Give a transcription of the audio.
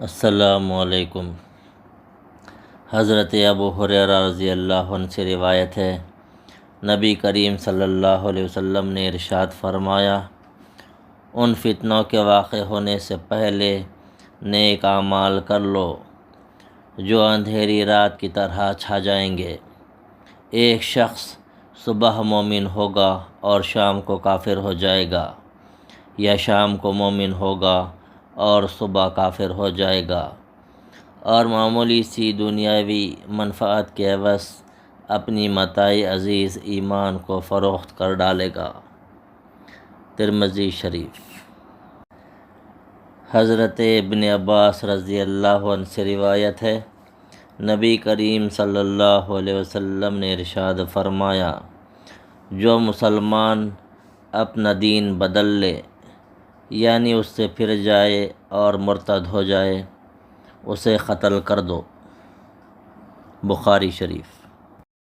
السلام علیکم۔ حضرت ابو ہریرہ رضی اللہ عنہ سے روایت ہے، نبی کریم صلی اللہ علیہ وسلم نے ارشاد فرمایا، ان فتنوں کے واقع ہونے سے پہلے نیک اعمال کر لو جو اندھیری رات کی طرح چھا جائیں گے۔ ایک شخص صبح مومن ہوگا اور شام کو کافر ہو جائے گا، یا شام کو مومن ہوگا اور صبح کافر ہو جائے گا، اور معمولی سی دنیاوی منفعت کے عوض اپنی متاع عزیز ایمان کو فروخت کر ڈالے گا۔ ترمذی شریف۔ حضرت ابن عباس رضی اللہ عنہ سے روایت ہے، نبی کریم صلی اللہ علیہ وسلم نے ارشاد فرمایا، جو مسلمان اپنا دین بدل لے، یعنی اس سے پھر جائے اور مرتد ہو جائے، اسے قتل کر دو۔ بخاری شریف۔